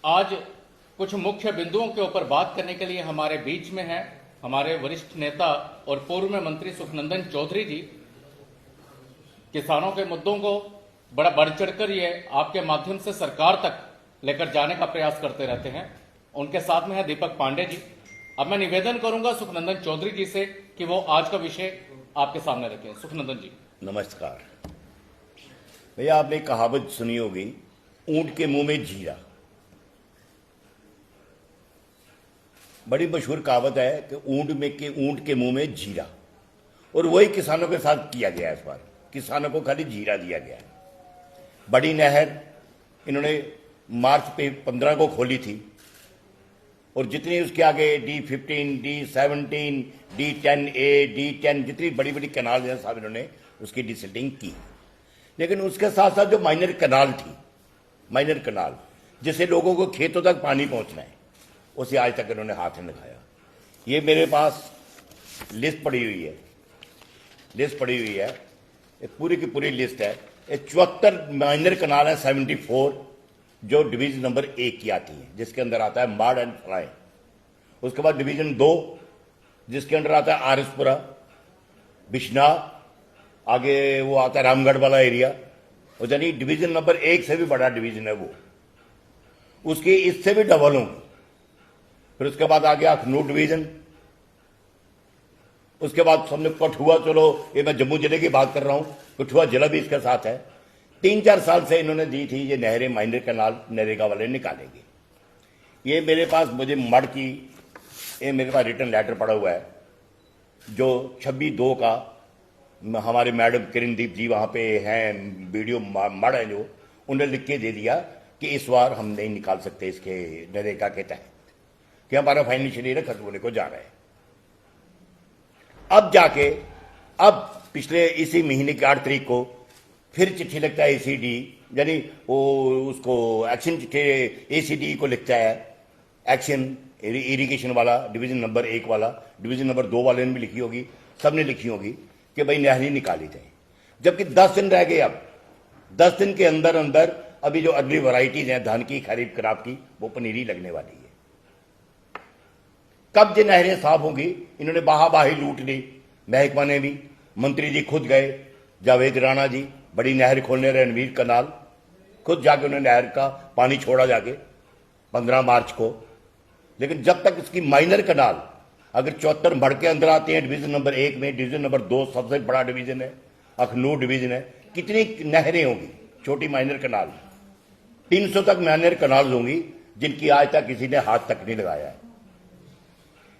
आज कुछ मुख्य बिंदुओं के ऊपर बात करने के लिए हमारे बीच में है हमारे वरिष्ठ नेता और पूर्व में मंत्री सुखनंदन चौधरी जी। किसानों के मुद्दों को बड़ा बढ़ चढ़कर ये आपके माध्यम से सरकार तक लेकर जाने का प्रयास करते रहते हैं। उनके साथ में है दीपक पांडे जी। अब मैं निवेदन करूंगा सुखनंदन चौधरी जी से कि वो आज का विषय आपके सामने रखें। सुखनंदन जी। नमस्कार भैया, आपने कहावत सुनी होगी, ऊंट के मुंह में जीरा। बड़ी मशहूर कहावत है कि ऊंट के मुंह में जीरा, और वही किसानों के साथ किया गया। इस बार किसानों को खाली जीरा दिया गया। बड़ी नहर इन्होंने मार्च पे 15 को खोली थी, और जितनी उसके आगे D15, D17, D10A, D10 जितनी बड़ी बड़ी कनाल है सब इन्होंने उसकी डिसिल्टिंग की। लेकिन उसके साथ साथ जो माइनर कनाल जिससे लोगों को खेतों तक पानी पहुंचना है, उसे आज तक इन्होंने हाथ नहीं लगाया। ये मेरे पास लिस्ट पड़ी हुई है, पूरी की पूरी लिस्ट है। 74 माइनर कनाल है, 74 जो डिवीजन नंबर 1 की आती है, जिसके अंदर आता है माड़ एंड फलाई। उसके बाद डिवीजन 2 जिसके अंदर आता है आरसपुरा, बिश्ना, आगे वो आता है रामगढ़ वाला एरिया, और यानी डिवीजन नंबर 1 से भी बड़ा डिवीजन है वो, उसकी इससे भी डबल होंगी। फिर उसके बाद आ गया अखनूर डिवीजन। उसके बाद हमने कठुआ, चलो ये मैं जम्मू जिले की बात कर रहा हूं, कठुआ जिला भी इसके साथ है। 3-4 साल से इन्होंने दी थी ये नहरें, माइनर कनाल नरेगा वाले निकालेंगे। ये मेरे पास मेरे पास रिटर्न लेटर पड़ा हुआ है, जो 26/2 का हमारे मैडम किरणदीप जी वहां पे हैं, वीडियो मड़ है जो, उन्होंने लिख के दे दिया कि इस बार हम नहीं निकाल सकते इसके नरेगा के तहत, कि हमारा फाइनेंशियल ईयर खत्म होने को जा रहा है। अब पिछले इसी महीने की 8 तारीख को फिर चिट्ठी लिखता है ACD, यानी वो उसको एक्शन चिट्ठी ACD को लिखता है, एक्शन इरिगेशन वाला, डिवीजन नंबर 1 वाला, डिवीजन नंबर 2 वाले ने भी लिखी होगी, सबने लिखी होगी कि भाई नहरी निकाली जाए। जबकि 10 दिन रह गए। अब 10 दिन के अंदर अंदर अभी जो अगली वैरायटीज हैं धान की, खरीफ खराब की, वो पनीरी लगने वाली है। कब ये नहरें साफ होंगी? इन्होंने बाही लूट ली, महकमा ने भी, मंत्री जी खुद गए, जावेद राणा जी बड़ी नहर खोलने, रणवीर कनाल खुद जाके उन्होंने नहर का पानी छोड़ा जाके 15 मार्च को। लेकिन जब तक इसकी माइनर कनाल अगर 74 मड़ के अंदर आते हैं डिवीजन नंबर 1 में, डिवीजन नंबर 2 सबसे बड़ा डिवीजन है, अखनूर डिवीजन है, कितनी नहरें होंगी छोटी माइनर कनाल? 300 तक माइनर कनाल होंगी, जिनकी आज तक किसी ने हाथ तक नहीं लगाया है।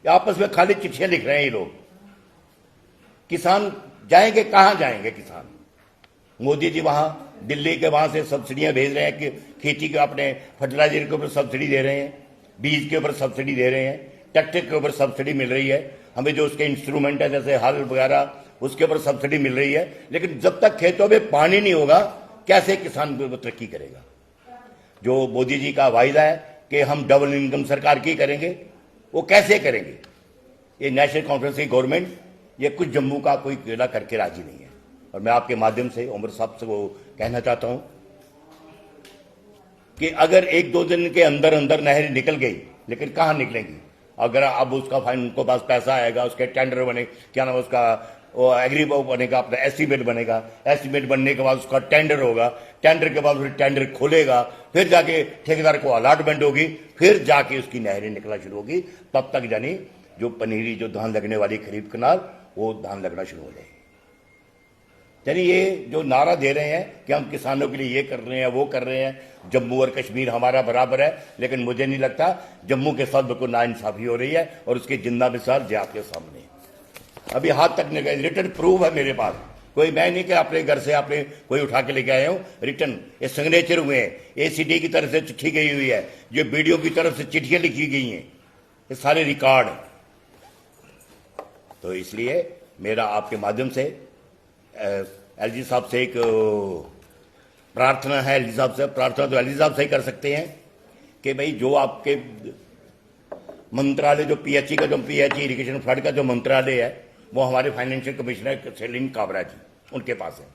आपस में खाली चिट्ठियां लिख रहे हैं ये लोग। किसान जाएंगे कहां? जाएंगे किसान? मोदी जी वहां दिल्ली के वहां से सब्सिडियां भेज रहे हैं कि खेती के अपने फर्टिलाइजर के ऊपर सब्सिडी दे रहे हैं, बीज के ऊपर सब्सिडी दे रहे हैं, ट्रैक्टर के ऊपर सब्सिडी मिल रही है, हमें जो उसके इंस्ट्रूमेंट है जैसे हल वगैरह उसके ऊपर सब्सिडी मिल रही है। लेकिन जब तक खेतों में पानी नहीं होगा, कैसे किसान तरक्की करेगा? जो मोदी जी का वायदा है कि हम डबल इनकम सरकार की करेंगे, वो कैसे करेंगे? ये नेशनल कॉन्फ्रेंस की गवर्नमेंट ये कुछ जम्मू का कोई केला करके राजी नहीं है। और मैं आपके माध्यम से उमर साहब से वो कहना चाहता हूं कि अगर 1-2 दिन के अंदर अंदर नहर निकल गई, लेकिन कहां निकलेंगी? अगर अब उसका फाइन उनको पास पैसा आएगा, उसके टेंडर बने, क्या नाम उसका, वो एग्री बनेगा, अपना एस्टीमेट बनेगा, एस्टीमेट बनने के बाद उसका टेंडर होगा, टेंडर के बाद फिर टेंडर खुलेगा, फिर जाके ठेकेदार को अलॉटमेंट होगी, फिर जाके उसकी नहरें निकलना शुरू होगी। तब तक यानी जो पनीरी, जो धान लगने वाली खरीफ कनाल, वो धान लगना शुरू हो जाएगी। यानी ये जो नारा दे रहे हैं कि हम किसानों के लिए ये कर रहे हैं, वो कर रहे हैं, जम्मू और कश्मीर हमारा बराबर है, लेकिन मुझे नहीं लगता जम्मू के साथ बिल्कुल नाइंसाफी हो रही है, और उसकी जिंदा मिसाल जो आपके सामने है। अभी हाथ तक नहीं गए, रिटर्न प्रूफ है मेरे पास, कोई मैं नहीं कि अपने घर से आपने कोई उठा के लेके आए हो, रिटर्न ये सिग्नेचर हुए हैं, ACD की तरफ से चिट्ठी गई हुई है, जो BDO की तरफ से चिट्ठियां लिखी गई हैं, ये सारे रिकॉर्ड। तो इसलिए मेरा आपके माध्यम से LG साहब से एक प्रार्थना है। LG साहब से प्रार्थना तो LG साहब से ही कर सकते हैं कि भाई जो आपके मंत्रालय, जो PHE का, जो PHE इरिगेशन फ्लड का जो मंत्रालय है, वो हमारे फाइनेंशियल कमिश्नर सेलिन काबरा जी, उनके पास है।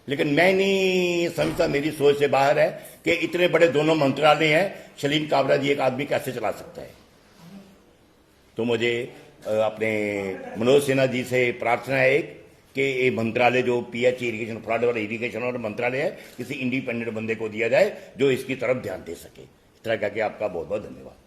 लेकिन मैं नहीं समझता, मेरी सोच से बाहर है कि इतने बड़े दोनों मंत्रालय हैं, शलीन काबरा जी एक आदमी कैसे चला सकता है। तो मुझे अपने मनोज सिन्हा जी से प्रार्थना है एक कि ये मंत्रालय जो पीएच इरीगेशन, फ्लड और इरीगेशन और मंत्रालय है, किसी इंडिपेंडेंट बंदे को दिया जाए जो इसकी तरफ ध्यान दे सके। इस तरह कहकर आपका बहुत बहुत धन्यवाद।